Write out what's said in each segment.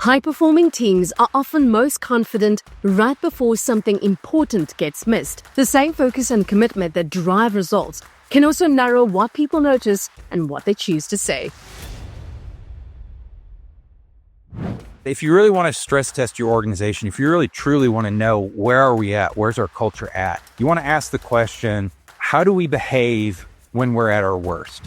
High-performing teams are often most confident right before something important gets missed. The same focus and commitment that drive results can also narrow what people notice and what they choose to say. If you really want to stress test your organization, if you really truly want to know where are we at, where's our culture at, you want to ask the question, how do we behave when we're at our worst?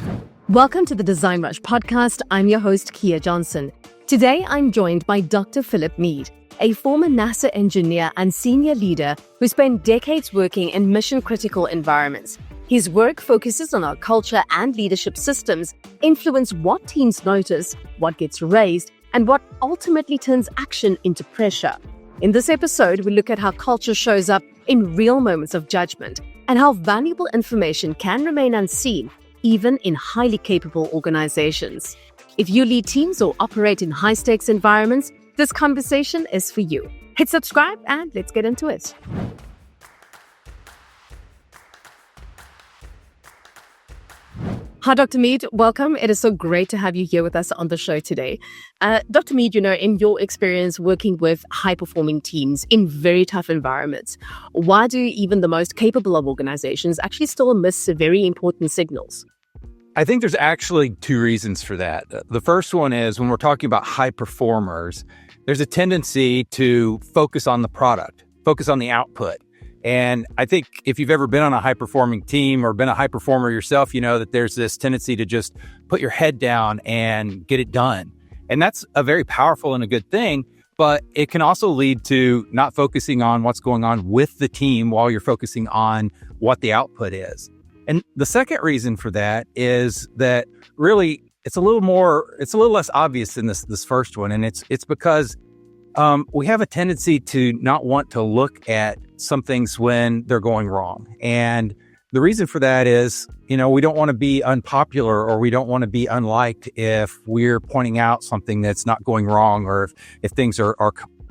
Welcome to the DesignRush Podcast. I'm your host, Kia Johnson. Today, I'm joined by Dr. Phillip Meade, a former NASA engineer and senior leader who spent decades working in mission-critical environments. His work focuses on our culture and leadership systems, influence what teams notice, what gets raised, and what ultimately turns action into pressure. In this episode, we look at how culture shows up in real moments of judgment and how valuable information can remain unseen, even in highly capable organizations. If you lead teams or operate in high-stakes environments, this conversation is for you. Hit subscribe and let's get into it. Hi, Dr. Meade. Welcome. It is so great to have you here with us on the show today. Dr. Meade, in your experience working with high-performing teams in very tough environments, why do even the most capable of organizations actually still miss very important signals? I think there's actually two reasons for that. The first one is when we're talking about high performers, there's a tendency to focus on the product, focus on the output. And I think if you've ever been on a high-performing team or been a high performer yourself, you know that there's this tendency to just put your head down and get it done. And that's a very powerful and a good thing, but it can also lead to not focusing on what's going on with the team while you're focusing on what the output is. And the second reason for that is that really it's a little less obvious than this first one. And it's because we have a tendency to not want to look at some things when they're going wrong. And the reason for that is, we don't want to be unpopular or we don't want to be unliked if we're pointing out something that's not going wrong or if things are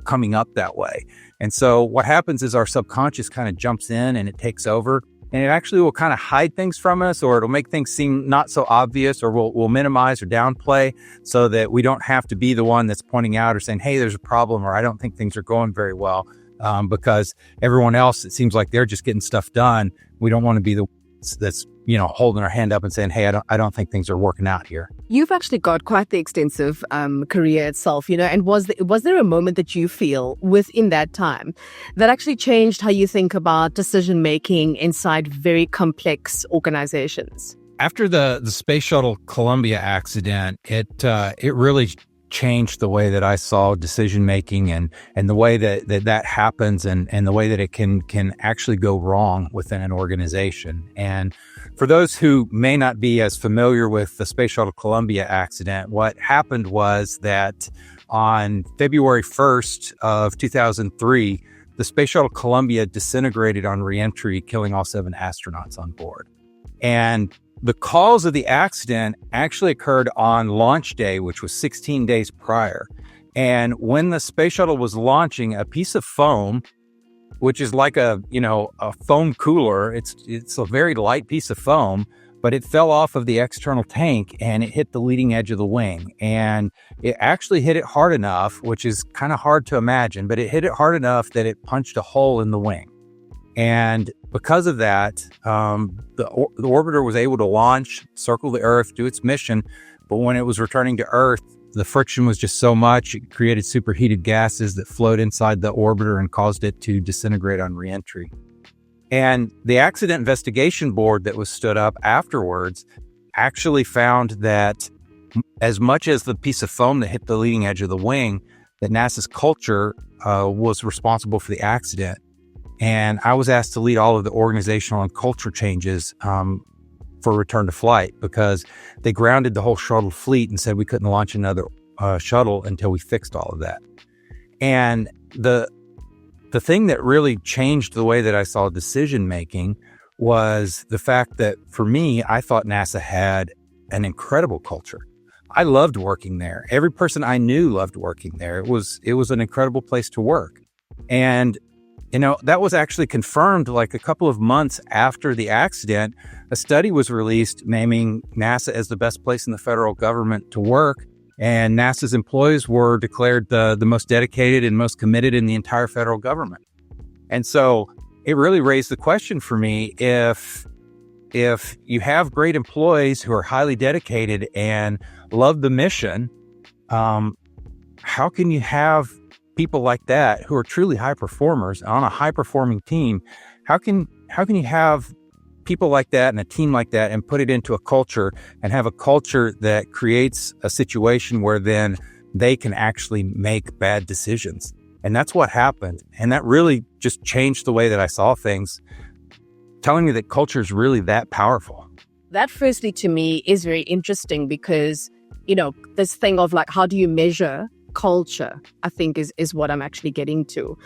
coming up that way. And so what happens is our subconscious kind of jumps in and it takes over. And it actually will kind of hide things from us, or it'll make things seem not so obvious, or we'll minimize or downplay so that we don't have to be the one that's pointing out or saying, hey, there's a problem, or I don't think things are going very well, because everyone else, it seems like they're just getting stuff done. We don't want to be the ones that's, holding our hand up and saying, hey, I don't think things are working out here. You've actually got quite the extensive career itself, and was there a moment that you feel within that time that actually changed how you think about decision-making inside very complex organizations? After the Space Shuttle Columbia accident, it really changed the way that I saw decision-making and the way that happens and the way that it can actually go wrong within an organization. And for those who may not be as familiar with the Space Shuttle Columbia accident, what happened was that on February 1st of 2003, the Space Shuttle Columbia disintegrated on reentry, killing all 7 astronauts on board. And the cause of the accident actually occurred on launch day, which was 16 days prior. And when the space shuttle was launching, a piece of foam, which is like a foam cooler, it's a very light piece of foam, but it fell off of the external tank and it hit the leading edge of the wing. And it actually hit it hard enough, which is kind of hard to imagine, but it hit it hard enough that it punched a hole in the wing. And because of that, the orbiter was able to launch, circle the Earth, do its mission. But when it was returning to Earth, the friction was just so much, it created superheated gases that flowed inside the orbiter and caused it to disintegrate on reentry. And the Accident Investigation Board that was stood up afterwards actually found that as much as the piece of foam that hit the leading edge of the wing, that NASA's culture was responsible for the accident. And I was asked to lead all of the organizational and culture changes for return to flight because they grounded the whole shuttle fleet and said we couldn't launch another shuttle until we fixed all of that. And the thing that really changed the way that I saw decision making was the fact that for me, I thought NASA had an incredible culture. I loved working there. Every person I knew loved working there. It was an incredible place to work. And that was actually confirmed like a couple of months after the accident. A study was released naming NASA as the best place in the federal government to work. And NASA's employees were declared the most dedicated and most committed in the entire federal government. And so it really raised the question for me, if you have great employees who are highly dedicated and love the mission, how can you have people like that who are truly high performers on a high performing team? How can you have people like that and a team like that and put it into a culture and have a culture that creates a situation where then they can actually make bad decisions? And that's what happened. And that really just changed the way that I saw things, telling me that culture is really that powerful. That firstly to me is very interesting because, this thing of like, how do you measure culture, I think is what I'm actually getting to.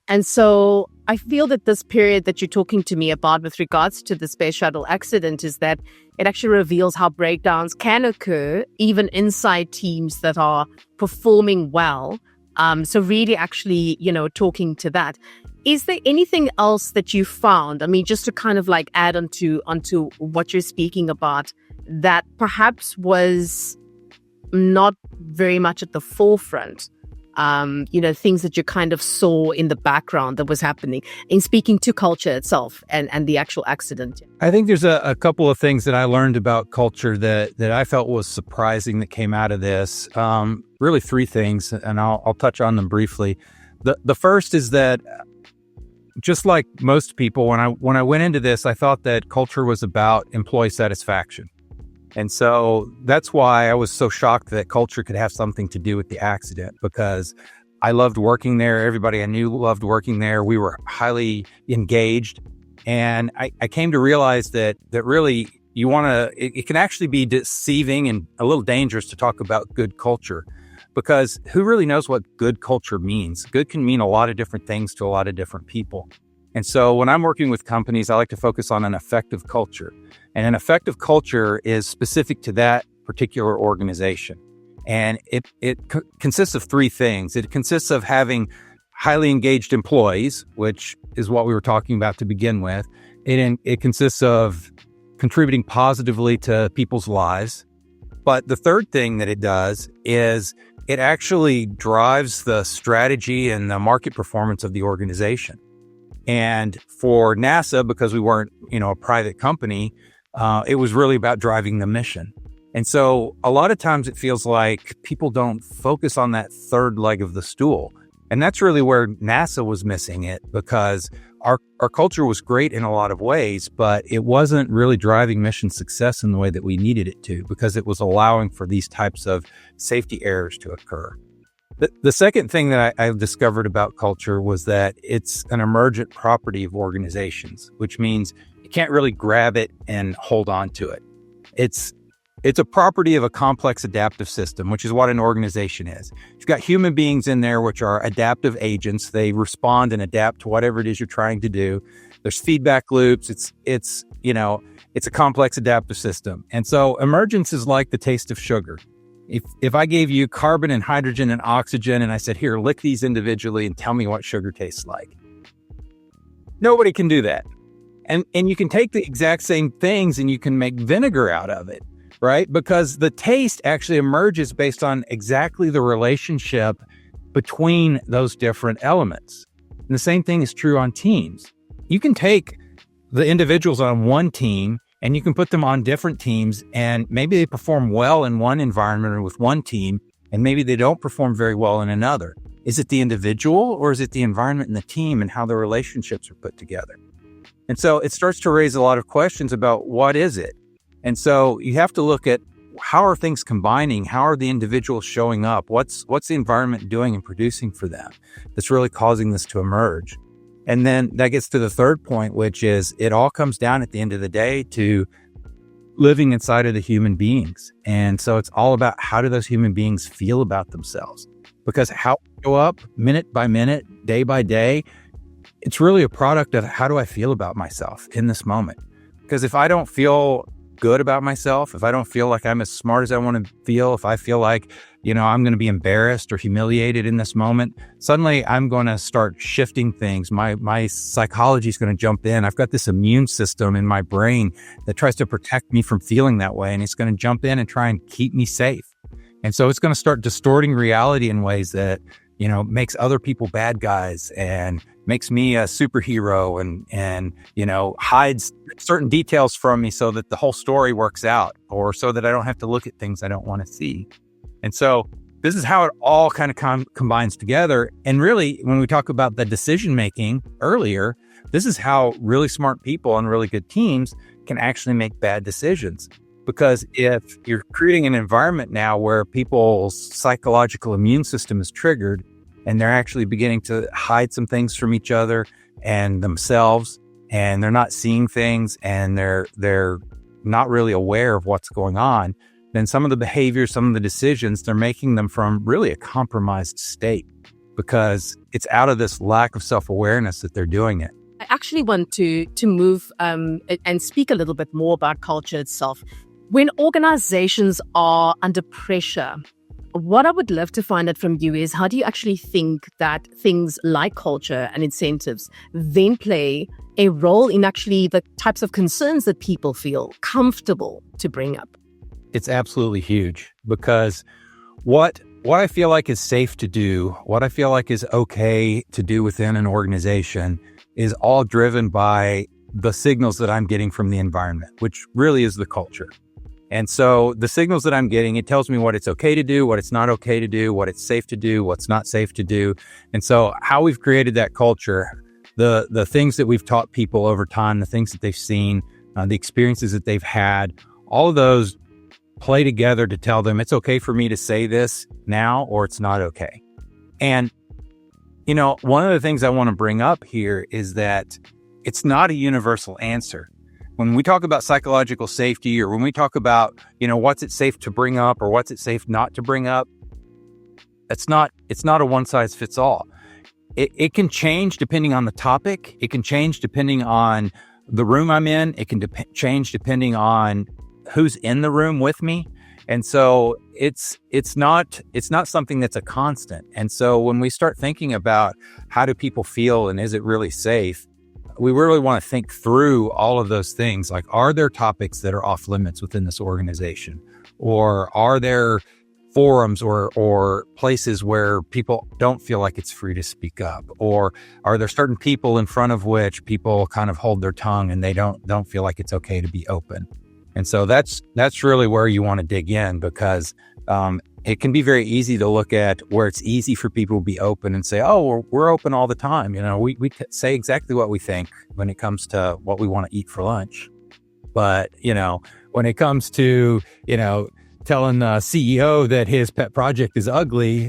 And so I feel that this period that you're talking to me about with regards to the space shuttle accident is that it actually reveals how breakdowns can occur even inside teams that are performing well. So really actually, talking to that. Is there anything else that you found? I mean, just to kind of like add onto what you're speaking about, that perhaps was not very much at the forefront, things that you kind of saw in the background that was happening in speaking to culture itself and the actual accident? I think there's a couple of things that I learned about culture that I felt was surprising that came out of this. Really three things, and I'll touch on them briefly. The first is that, just like most people, when I went into this, I thought that culture was about employee satisfaction. And so that's why I was so shocked that culture could have something to do with the accident, because I loved working there. Everybody I knew loved working there. We were highly engaged. And I came to realize that really it can actually be deceiving and a little dangerous to talk about good culture, because who really knows what good culture means? Good can mean a lot of different things to a lot of different people. And so when I'm working with companies, I like to focus on an effective culture. And an effective culture is specific to that particular organization. And it consists of three things. It consists of having highly engaged employees, which is what we were talking about to begin with. It consists of contributing positively to people's lives. But the third thing that it does is it actually drives the strategy and the market performance of the organization. And for NASA, because we weren't, a private company, it was really about driving the mission. And so a lot of times it feels like people don't focus on that third leg of the stool. And that's really where NASA was missing it, because our culture was great in a lot of ways, but it wasn't really driving mission success in the way that we needed it to, because it was allowing for these types of safety errors to occur. The second thing that I discovered about culture was that it's an emergent property of organizations, which means you can't really grab it and hold on to it. It's a property of a complex adaptive system, which is what an organization is. You've got human beings in there, which are adaptive agents. They respond and adapt to whatever it is you're trying to do. There's feedback loops. It's a complex adaptive system. And so emergence is like the taste of sugar. If I gave you carbon and hydrogen and oxygen and I said, here, lick these individually and tell me what sugar tastes like, nobody can do that. And you can take the exact same things and you can make vinegar out of it, right? Because the taste actually emerges based on exactly the relationship between those different elements. And the same thing is true on teams. You can take the individuals on one team and you can put them on different teams, and maybe they perform well in one environment or with one team, and maybe they don't perform very well in another. Is it the individual, or is it the environment and the team and how the relationships are put together? And so it starts to raise a lot of questions about what is it? And so you have to look at, how are things combining? How are the individuals showing up? What's the environment doing and producing for them that's really causing this to emerge? And then that gets to the third point, which is it all comes down at the end of the day to living inside of the human beings. And so it's all about, how do those human beings feel about themselves? Because how we show up minute by minute, day by day, it's really a product of, how do I feel about myself in this moment? Because if I don't feel good about myself, if I don't feel like I'm as smart as I want to feel, if I feel like, I'm going to be embarrassed or humiliated in this moment, suddenly I'm going to start shifting things. My psychology is going to jump in. I've got this immune system in my brain that tries to protect me from feeling that way. And it's going to jump in and try and keep me safe. And so it's going to start distorting reality in ways that, makes other people bad guys and makes me a superhero and hides certain details from me so that the whole story works out, or so that I don't have to look at things I don't want to see. And so this is how it all kind of combines together. And really, when we talk about the decision making earlier, this is how really smart people and really good teams can actually make bad decisions. Because if you're creating an environment now where people's psychological immune system is triggered and they're actually beginning to hide some things from each other and themselves, and they're not seeing things, and they're not really aware of what's going on, then some of the behaviors, some of the decisions, they're making them from really a compromised state, because it's out of this lack of self-awareness that they're doing it. I actually want to move and speak a little bit more about culture itself. When organizations are under pressure, what I would love to find out from you is, how do you actually think that things like culture and incentives then play a role in actually the types of concerns that people feel comfortable to bring up? It's absolutely huge, because what I feel like is safe to do, what I feel like is okay to do within an organization, is all driven by the signals that I'm getting from the environment, which really is the culture. And so the signals that I'm getting, it tells me what it's okay to do, what it's not okay to do, what it's safe to do, what's not safe to do. And so how we've created that culture, the things that we've taught people over time, the things that they've seen, the experiences that they've had, all of those play together to tell them it's okay for me to say this now, or it's not okay. And, one of the things I want to bring up here is that it's not a universal answer. When we talk about psychological safety, or when we talk about, what's it safe to bring up or what's it safe not to bring up, it's not a one size fits all. It can change depending on the topic. It can change depending on the room I'm in. It can change depending on who's in the room with me. And so it's not something that's a constant. And so when we start thinking about how do people feel and is it really safe, we really want to think through all of those things. Like, are there topics that are off limits within this organization? Or are there forums or places where people don't feel like it's free to speak up? Or are there certain people in front of which people kind of hold their tongue and they don't feel like it's okay to be open? And so that's really where you want to dig in, because it can be very easy to look at where it's easy for people to be open and say, oh, we're open all the time. We say exactly what we think when it comes to what we want to eat for lunch. But, when it comes to, telling the CEO that his pet project is ugly,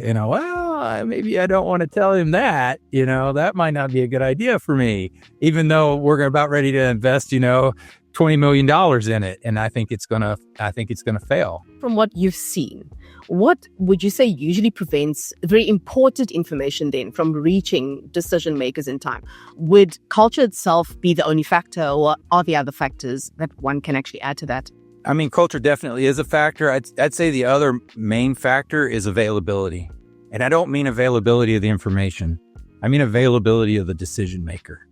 maybe I don't want to tell him that, that might not be a good idea for me, even though we're about ready to invest, $20 million in it. And I think it's going to fail. From what you've seen, what would you say usually prevents very important information then from reaching decision makers in time? Would culture itself be the only factor, or are there other factors that one can actually add to that? I mean, culture definitely is a factor. I'd say the other main factor is availability. And I don't mean availability of the information. I mean availability of the decision maker.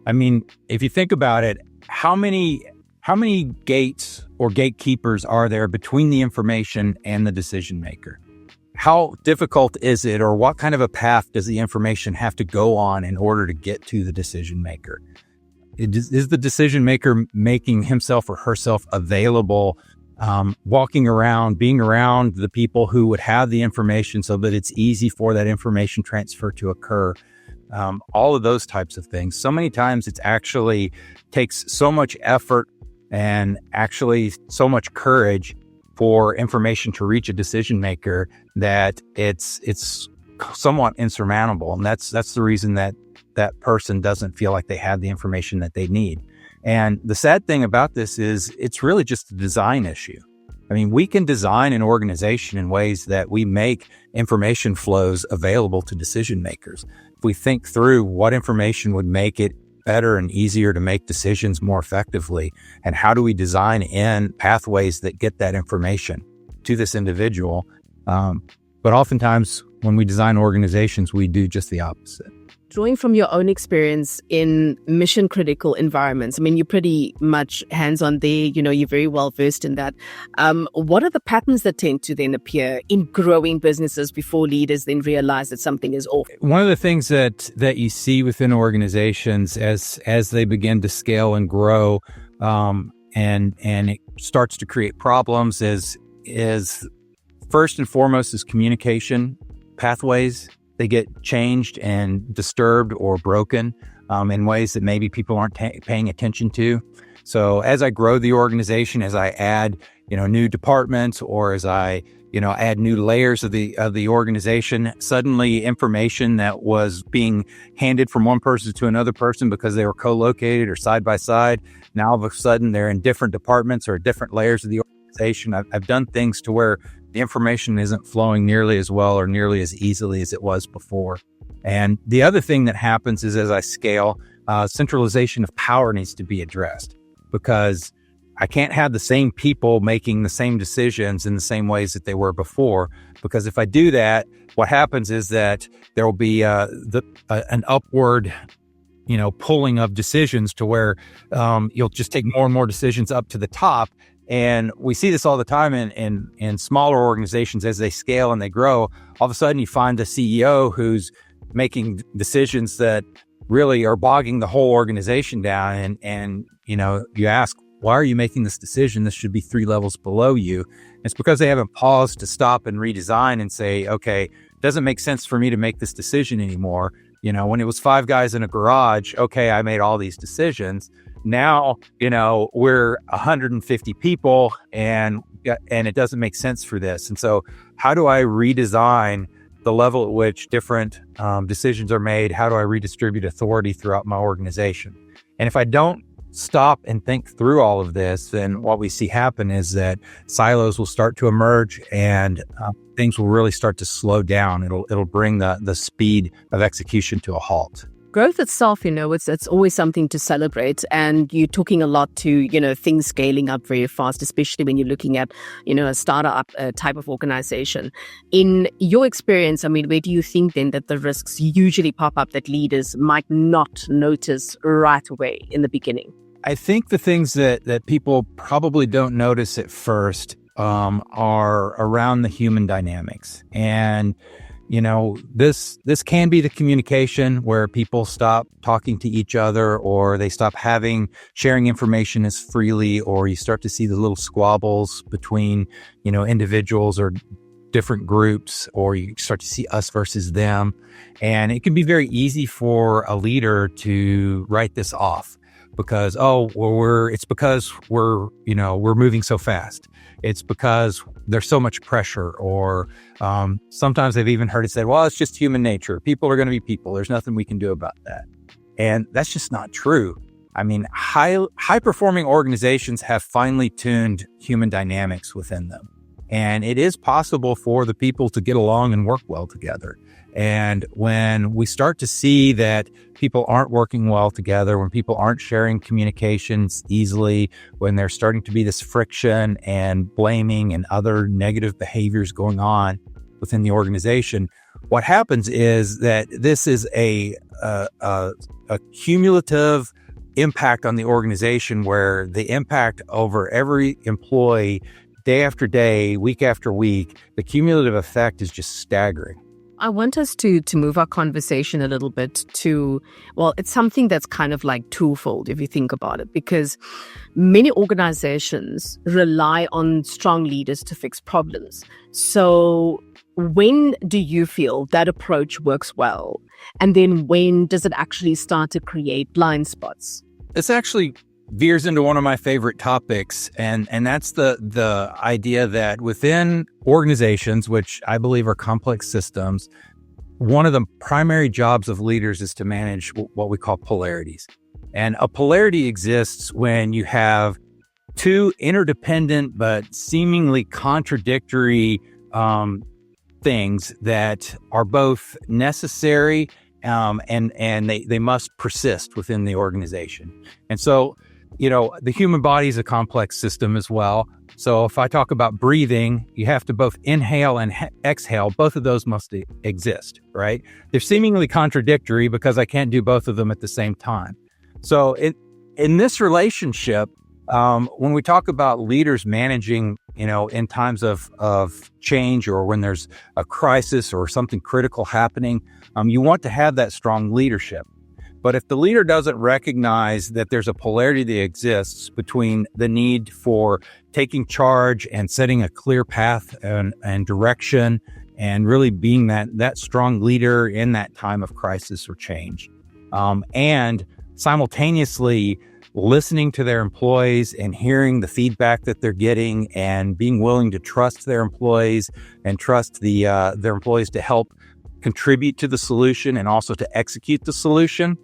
I mean, if you think about it, how many gates or gatekeepers are there between the information and the decision maker? How difficult is it, or what kind of a path does the information have to go on in order to get to the decision maker? Is the decision maker making himself or herself available, walking around, being around the people who would have the information so that it's easy for that information transfer to occur? All of those types of things. So many times it actually takes so much effort and actually so much courage for information to reach a decision maker that it's somewhat insurmountable. And that's the reason that person doesn't feel like they have the information that they need. And the sad thing about this is it's really just a design issue. I mean, we can design an organization in ways that we make information flows available to decision makers. If we think through what information would make it better and easier to make decisions more effectively, and how do we design in pathways that get that information to this individual. But oftentimes when we design organizations, we do just the opposite. Drawing from your own experience in mission critical environments, I mean, you're pretty much hands-on there, you're very well versed in that. What are the patterns that tend to then appear in growing businesses before leaders then realize that something is off? One of the things that you see within organizations as they begin to scale and grow, and it starts to create problems is first and foremost is communication pathways. They get changed and disturbed or broken in ways that maybe people aren't paying attention to. So as I grow the organization, as I add, new departments, or as I, add new layers of the organization, suddenly information that was being handed from one person to another person because they were co-located or side by side, now all of a sudden they're in different departments or different layers of the organization. I've done things to where the information isn't flowing nearly as well or nearly as easily as it was before. And the other thing that happens is as I scale, centralization of power needs to be addressed, because I can't have the same people making the same decisions in the same ways that they were before. Because if I do that, what happens is that there will be an upward pulling of decisions to where you'll just take more and more decisions up to the top. And we see this all the time in smaller organizations as they scale and they grow. All of a sudden you find a CEO who's making decisions that really are bogging the whole organization down. And you ask, why are you making this decision? This should be 3 levels below you. And it's because they haven't paused to stop and redesign and say, okay, it doesn't make sense for me to make this decision anymore. When it was 5 guys in a garage, okay, I made all these decisions. Now, we're 150 people and it doesn't make sense for this. And so how do I redesign the level at which different decisions are made? How do I redistribute authority throughout my organization? And if I don't stop and think through all of this, then what we see happen is that silos will start to emerge and things will really start to slow down. It'll bring the speed of execution to a halt. Growth itself, it's always something to celebrate. And you're talking a lot to, things scaling up very fast, especially when you're looking at, a startup type of organization. In your experience, where do you think then that the risks usually pop up that leaders might not notice right away in the beginning? I think the things that people probably don't notice at first are around the human dynamics. And this can be the communication where people stop talking to each other, or they stop sharing information as freely, or you start to see the little squabbles between, individuals or different groups, or you start to see us versus them. And it can be very easy for a leader to write this off because, it's because we're moving so fast. It's because there's so much pressure, or sometimes I've even heard it said, well, it's just human nature. People are going to be people. There's nothing we can do about that. And that's just not true. High performing organizations have finely tuned human dynamics within them. And it is possible for the people to get along and work well together. And when we start to see that people aren't working well together, when people aren't sharing communications easily, when there's starting to be this friction and blaming and other negative behaviors going on within the organization, what happens is that this is a cumulative impact on the organization, where the impact over every employee, day after day, week after week, the cumulative effect is just staggering. I want us to move our conversation a little bit to, it's something that's kind of like twofold if you think about it, because many organizations rely on strong leaders to fix problems. So when do you feel that approach works well? And then when does it actually start to create blind spots? This actually veers into one of my favorite topics, and that's the idea that within organizations, which I believe are complex systems, one of the primary jobs of leaders is to manage what we call polarities. And a polarity exists when you have 2 interdependent but seemingly contradictory things that are both necessary and they must persist within the organization. And so the human body is a complex system as well. So if I talk about breathing, you have to both inhale and exhale. Both of those must exist, right? They're seemingly contradictory because I can't do both of them at the same time. So in this relationship, when we talk about leaders managing, in times of change or when there's a crisis or something critical happening, you want to have that strong leadership. But if the leader doesn't recognize that there's a polarity that exists between the need for taking charge and setting a clear path and direction and really being that strong leader in that time of crisis or change, and simultaneously listening to their employees and hearing the feedback that they're getting and being willing to trust their employees and trust their employees to help contribute to the solution and also to execute the solution,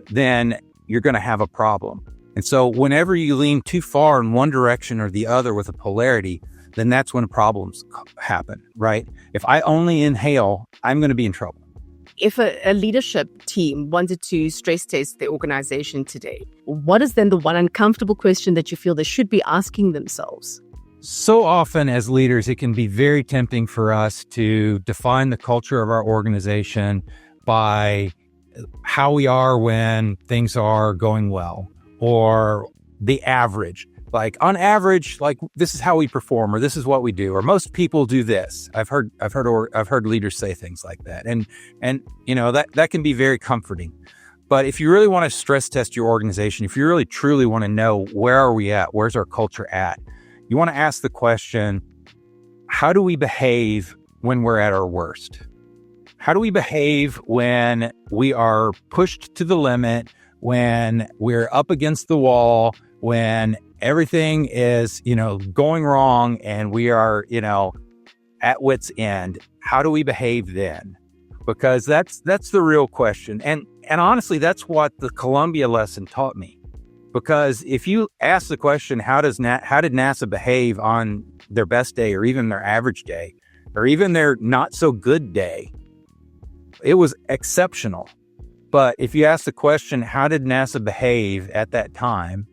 then you're going to have a problem. And so whenever you lean too far in one direction or the other with a polarity, then that's when problems happen, right? If I only inhale, I'm going to be in trouble. If a leadership team wanted to stress test their organization today, what is then the one uncomfortable question that you feel they should be asking themselves? So often as leaders, it can be very tempting for us to define the culture of our organization by how we are when things are going well, or the average. Like on average, like this is how we perform, or this is what we do, or most people do this. I've heard leaders say things like that, and that can be very comforting. But if you really want to stress test your organization, if you really truly want to know where are we at, where's our culture at, you want to ask the question: how do we behave when we're at our worst? How do we behave when we are pushed to the limit, when we're up against the wall, when everything is, going wrong and we are, at wit's end? How do we behave then? Because that's the real question. And honestly, that's what the Columbia lesson taught me. Because if you ask the question, how did NASA behave on their best day or even their average day or even their not so good day, it was exceptional. But if you ask the question, how did NASA behave at that time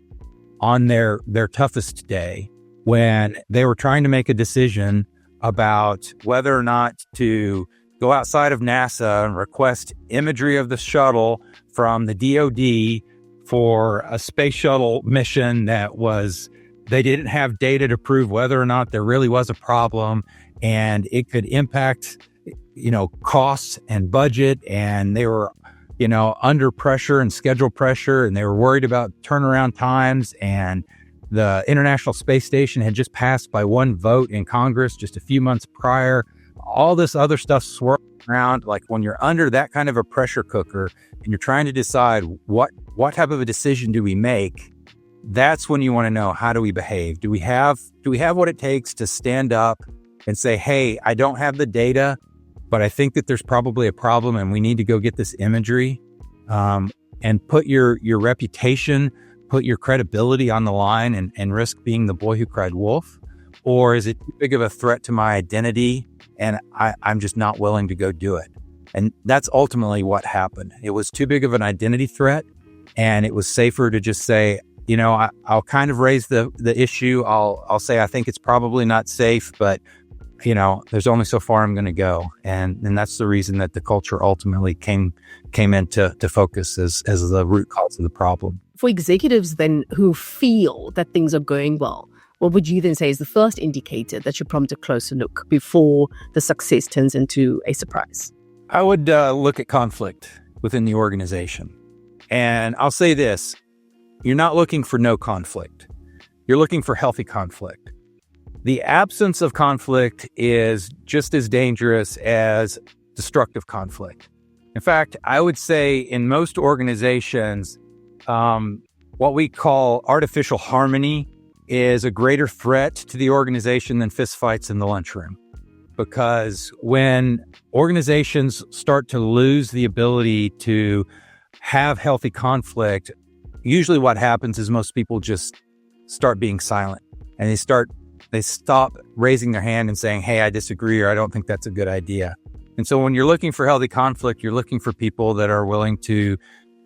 on their toughest day when they were trying to make a decision about whether or not to go outside of NASA and request imagery of the shuttle from the DoD for a space shuttle mission they didn't have data to prove whether or not there really was a problem and it could impact costs and budget, and they were under pressure and schedule pressure, and they were worried about turnaround times, and the International Space Station had just passed by one vote in Congress just a few months prior. All this other stuff swirling around. Like when you're under that kind of a pressure cooker and you're trying to decide what type of a decision do we make, that's when you want to know, how do we behave? Do we have what it takes to stand up and say, hey, I don't have the data, but I think that there's probably a problem and we need to go get this imagery, and put your reputation, put your credibility on the line and risk being the boy who cried wolf? Or is it too big of a threat to my identity and I'm just not willing to go do it? And that's ultimately what happened. It was too big of an identity threat, and it was safer to just say, I'll kind of raise the issue. I'll say I think it's probably not safe, but there's only so far I'm going to go. And that's the reason that the culture ultimately came into focus as the root cause of the problem. For executives then who feel that things are going well, what would you then say is the first indicator that should prompt a closer look before the success turns into a surprise? I would look at conflict within the organization. And I'll say this: you're not looking for no conflict. You're looking for healthy conflict. The absence of conflict is just as dangerous as destructive conflict. In fact, I would say in most organizations, what we call artificial harmony is a greater threat to the organization than fistfights in the lunchroom. Because when organizations start to lose the ability to have healthy conflict, usually what happens is most people just start being silent, and they stop raising their hand and saying, hey, I disagree, or I don't think that's a good idea. And so when you're looking for healthy conflict, you're looking for people that are willing to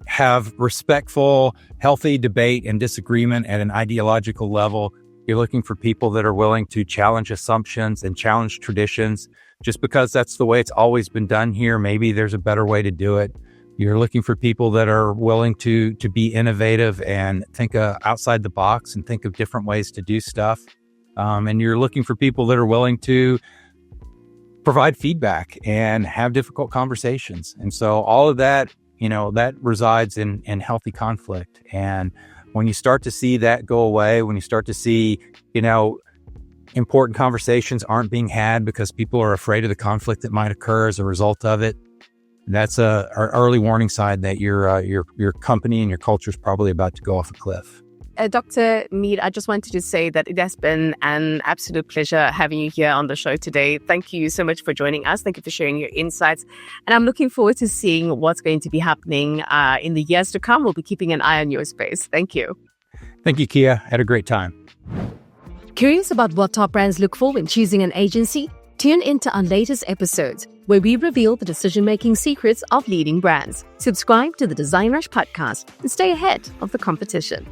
have respectful, healthy debate and disagreement at an ideological level. You're looking for people that are willing to challenge assumptions and challenge traditions. Just because that's the way it's always been done here, maybe there's a better way to do it. You're looking for people that are willing to be innovative and think outside the box and think of different ways to do stuff. And you're looking for people that are willing to provide feedback and have difficult conversations. And so all of that, that resides in healthy conflict. And when you start to see that go away, when you start to see, important conversations aren't being had because people are afraid of the conflict that might occur as a result of it, that's our early warning sign that your company and your culture is probably about to go off a cliff. Dr. Meade, I just wanted to say that it has been an absolute pleasure having you here on the show today. Thank you so much for joining us. Thank you for sharing your insights. And I'm looking forward to seeing what's going to be happening in the years to come. We'll be keeping an eye on your space. Thank you. Thank you, Kia. Had a great time. Curious about what top brands look for when choosing an agency? Tune into our latest episodes where we reveal the decision-making secrets of leading brands. Subscribe to the DesignRush Podcast and stay ahead of the competition.